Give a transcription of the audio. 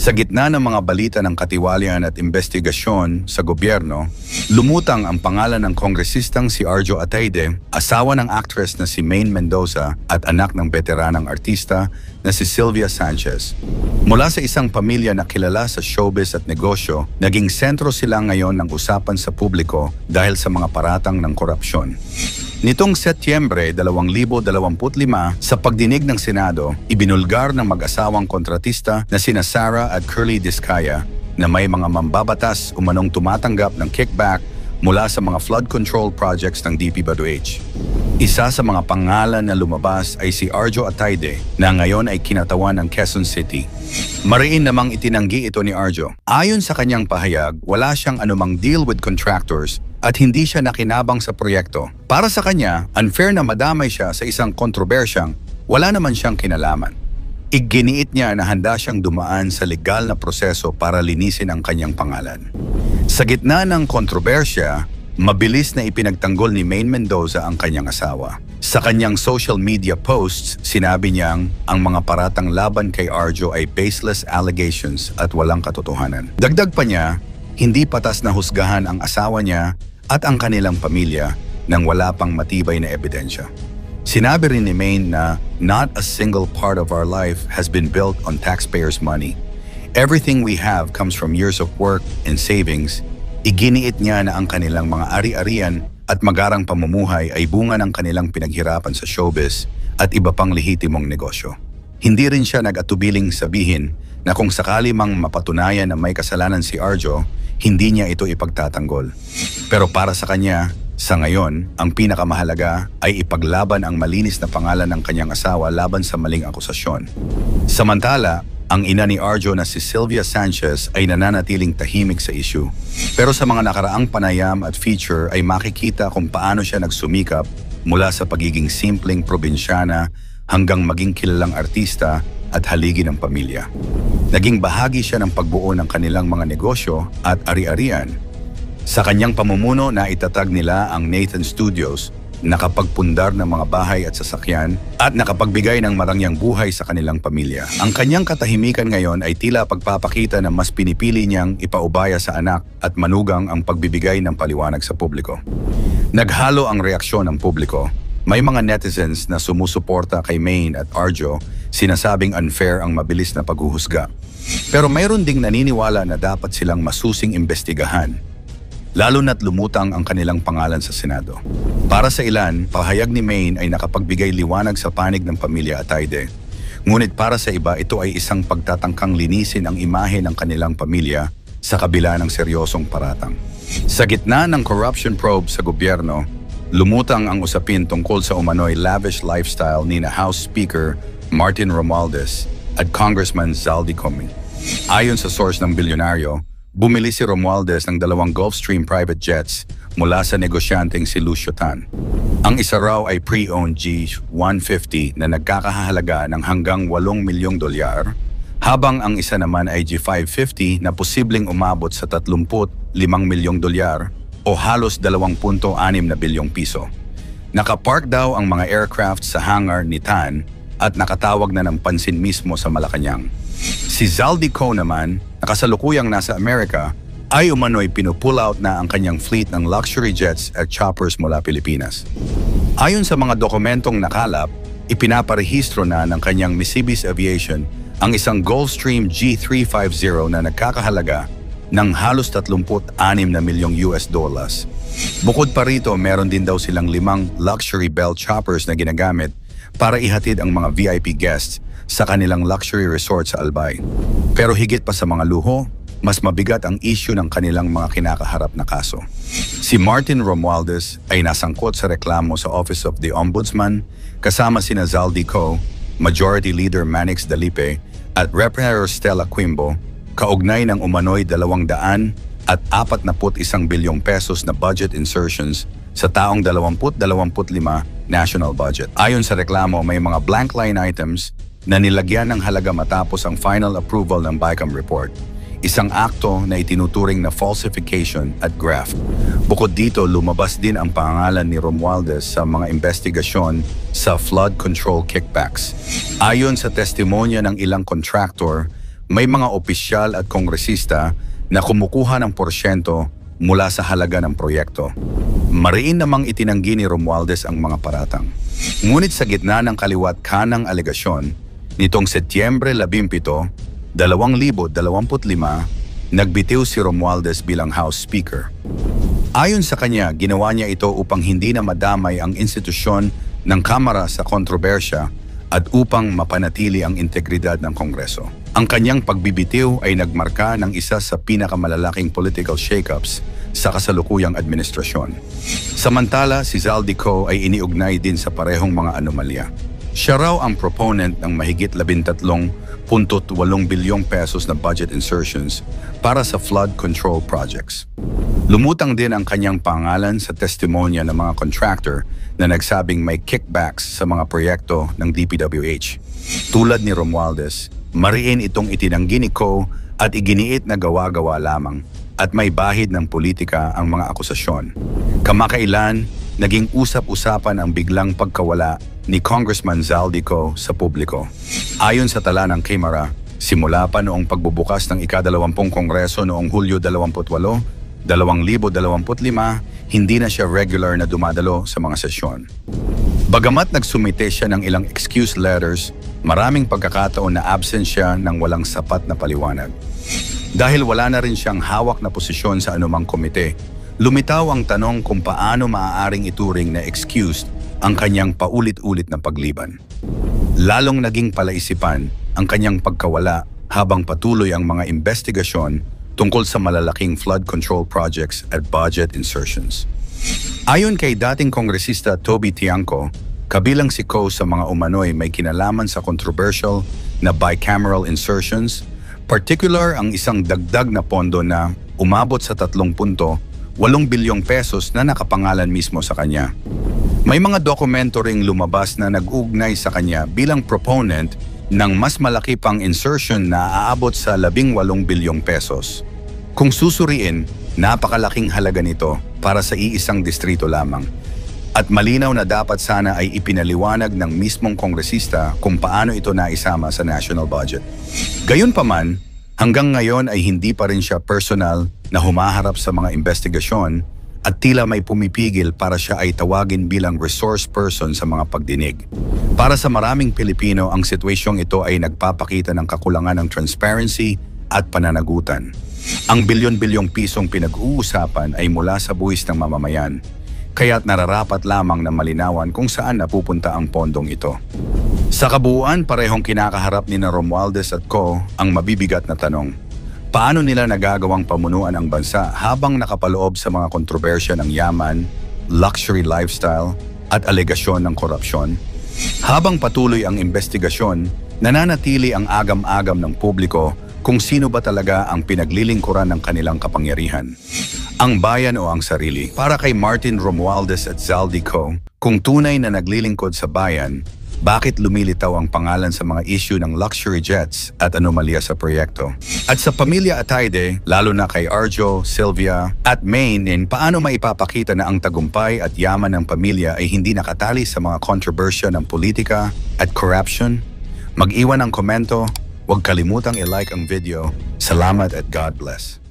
Sa gitna ng mga balita ng katiwalian at investigasyon sa gobyerno, lumutang ang pangalan ng kongresistang si Arjo Atayde, asawa ng actress na si Maine Mendoza at anak ng veteranang artista na si Sylvia Sanchez. Mula sa isang pamilya na kilala sa showbiz at negosyo, naging sentro sila ngayon ng usapan sa publiko dahil sa mga paratang ng korupsyon. Nitong Setyembre 2025, sa pagdinig ng Senado, ibinulgar ng mag-asawang kontratista na sina Sara at Curly Discaya na may mga mambabatas umanong tumatanggap ng kickback mula sa mga flood control projects ng DPWH. Isa sa mga pangalan na lumabas ay si Arjo Atayde na ngayon ay kinatawan ng Quezon City. Mariin namang itinanggi ito ni Arjo. Ayon sa kanyang pahayag, wala siyang anumang deal with contractors at hindi siya nakinabang sa proyekto. Para sa kanya, unfair na madamay siya sa isang kontrobersyang wala naman siyang kinalaman. Iginiit niya na handa siyang dumaan sa legal na proseso para linisin ang kanyang pangalan. Sa gitna ng kontrobersya, mabilis na ipinagtanggol ni Maine Mendoza ang kanyang asawa. Sa kanyang social media posts, sinabi niyang ang mga paratang laban kay Arjo ay baseless allegations at walang katotohanan. Dagdag pa niya, hindi patas na husgahan ang asawa niya at ang kanilang pamilya nang wala pang matibay na ebidensya. Sinabi rin ni Maine na not a single part of our life has been built on taxpayers' money. Everything we have comes from years of work and savings. Iginiit niya na ang kanilang mga ari-arian at magarang pamumuhay ay bunga ng kanilang pinaghirapan sa showbiz at iba pang lehitimong negosyo. Hindi rin siya nag-atubiling sabihin na kung sakali mang mapatunayan na may kasalanan si Arjo, hindi niya ito ipagtatanggol. Pero para sa kanya, sa ngayon, ang pinakamahalaga ay ipaglaban ang malinis na pangalan ng kanyang asawa laban sa maling akusasyon. Samantala, ang ina ni Arjo na si Sylvia Sanchez ay nananatiling tahimik sa issue. Pero sa mga nakaraang panayam at feature ay makikita kung paano siya nagsumikap mula sa pagiging simpleng probinsyana hanggang maging kilalang artista at haligi ng pamilya. Naging bahagi siya ng pagbuo ng kanilang mga negosyo at ari-arian. Sa kanyang pamumuno na itatag nila ang Nathan Studios, nakapagpundar ng mga bahay at sasakyan at nakapagbigay ng marangyang buhay sa kanilang pamilya. Ang kanyang katahimikan ngayon ay tila pagpapakita na mas pinipili niyang ipaubaya sa anak at manugang ang pagbibigay ng paliwanag sa publiko. Naghalo ang reaksyon ng publiko. May mga netizens na sumusuporta kay Maine at Arjo, sinasabing unfair ang mabilis na paghuhusga. Pero mayroon ding naniniwala na dapat silang masusing imbestigahan, lalo na't lumutang ang kanilang pangalan sa Senado. Para sa ilan, pahayag ni Maine ay nakapagbigay liwanag sa panig ng pamilya Atayde. Ngunit para sa iba, ito ay isang pagtatangkang linisin ang imahe ng kanilang pamilya sa kabila ng seryosong paratang. Sa gitna ng corruption probe sa gobyerno, lumutang ang usapin tungkol sa umano'y lavish lifestyle ni na House Speaker Martin Romualdez at Congressman Zaldy Co. Ayon sa source ng bilyonaryo, bumili si Romualdez ng 2 Gulfstream private jets mula sa negosyanteng si Lucio Tan. Ang isa raw ay pre-owned G150 na nagkakahalaga ng hanggang $8 milyong, habang ang isa naman ay G550 na posibleng umabot sa $35 milyong o halos 2.6 na bilyong piso. Nakapark daw ang mga aircraft sa hangar ni Tan at nakatawag na ng pansin mismo sa Malacanang. Si Zaldy Co naman, na kasalukuyang nasa Amerika, ay umano'y pinupull out na ang kanyang fleet ng luxury jets at choppers mula Pilipinas. Ayon sa mga dokumentong nakalap, ipinaparehistro na ng kanyang Mississippi Aviation ang isang Gulfstream G350 na nagkakahalaga ng halos 36 na milyong US dollars. Bukod pa rito, meron din daw silang 5 luxury Bell choppers na ginagamit para ihatid ang mga VIP guests sa kanilang luxury resort sa Albay. Pero higit pa sa mga luho, mas mabigat ang issue ng kanilang mga kinakaharap na kaso. Si Martin Romualdez ay nasangkot sa reklamo sa Office of the Ombudsman kasama sina Zaldy Co, Majority Leader Manix Dalipe at Representative Stella Quimbo kaugnay ng umano'y 241 bilyong pesos na budget insertions sa taong 2025 national budget. Ayon sa reklamo, may mga blank line items na nilagyan ng halaga matapos ang final approval ng BICAM report, isang akto na itinuturing na falsification at graft. Bukod dito, lumabas din ang pangalan ni Romualdez sa mga investigasyon sa flood control kickbacks. Ayon sa testimonya ng ilang contractor, May mga opisyal at kongresista na kumukuha ng porsyento mula sa halaga ng proyekto. Mariin namang itinanggi ni Romualdez ang mga paratang. Ngunit sa gitna ng kaliwat kanang alegasyon, nitong Setyembre 17, 2025, nagbitiw si Romualdez bilang House Speaker. Ayon sa kanya, ginawa niya ito upang hindi na madamay ang institusyon ng Kamara sa kontrobersya at upang mapanatili ang integridad ng Kongreso. Ang kanyang pagbibitiw ay nagmarka ng isa sa pinakamalalaking political shakeups sa kasalukuyang administrasyon. Samantala, si Zaldico ay iniugnay din sa parehong mga anomalya. Siya raw ang proponent ng mahigit 13.8 bilyong pesos na budget insertions para sa flood control projects. Lumutang din ang kanyang pangalan sa testimonya ng mga contractor na nagsabing may kickbacks sa mga proyekto ng DPWH. Tulad ni Romualdez, mariin itong itinanggi ni Ko at iginiit na gawa-gawa lamang at may bahid ng politika ang mga akusasyon. Kamakailan, naging usap-usapan ang biglang pagkawala ni Congressman Zaldico sa publiko. Ayon sa tala ng Kamara, simula pa noong pagbubukas ng ika-20 Kongreso noong Hulyo 28, 2025, hindi na siya regular na dumadalo sa mga sesyon. Bagamat nagsumite siya ng ilang excuse letters, maraming pagkakataon na absent siya ng walang sapat na paliwanag. Dahil wala na rin siyang hawak na posisyon sa anumang komite, lumitaw ang tanong kung paano maaaring ituring na excused ang kanyang paulit-ulit na pagliban. Lalong naging palaisipan ang kanyang pagkawala habang patuloy ang mga investigasyon tungkol sa malalaking flood control projects at budget insertions. Ayon kay dating kongresista Toby Tiangco, kabilang si Ko sa mga umano'y may kinalaman sa controversial na bicameral insertions, particular ang isang dagdag na pondo na umabot sa 3.8 bilyong pesos na nakapangalan mismo sa kanya. May mga dokumento ring lumabas na nag-ugnay sa kanya bilang proponent ng mas malaki pang insertion na aabot sa 18 bilyong pesos. Kung susuriin, napakalaking halaga nito para sa iisang distrito lamang. At malinaw na dapat sana ay ipinaliwanag ng mismong kongresista kung paano ito naisama sa national budget. Gayunpaman, hanggang ngayon ay hindi pa rin siya personal na humaharap sa mga investigasyon at tila may pumipigil para siya ay tawagin bilang resource person sa mga pagdinig. Para sa maraming Pilipino, ang sitwasyong ito ay nagpapakita ng kakulangan ng transparency at pananagutan. Ang bilyon-bilyong pisong pinag-uusapan ay mula sa buwis ng mamamayan, kaya't nararapat lamang na malinawan kung saan napupunta ang pondong ito. Sa kabuuan, parehong kinakaharap ni Romualdez at Ko ang mabibigat na tanong. Paano nila nagagawang pamunuan ang bansa habang nakapaloob sa mga kontrobersya ng yaman, luxury lifestyle at alegasyon ng korupsyon? Habang patuloy ang investigasyon, nananatili ang agam-agam ng publiko kung sino ba talaga ang pinaglilingkuran ng kanilang kapangyarihan. Ang bayan o ang sarili? Para kay Martin Romualdez at Zaldico, kung tunay na naglilingkod sa bayan, bakit lumilitaw ang pangalan sa mga issue ng luxury jets at anomalya sa proyekto? At sa pamilya Atayde, lalo na kay Arjo, Sylvia at Maine, paano maipapakita na ang tagumpay at yaman ng pamilya ay hindi nakatali sa mga kontrobersya ng politika at corruption? Mag-iwan ng komento, huwag kalimutang i-like ang video. Salamat at God bless.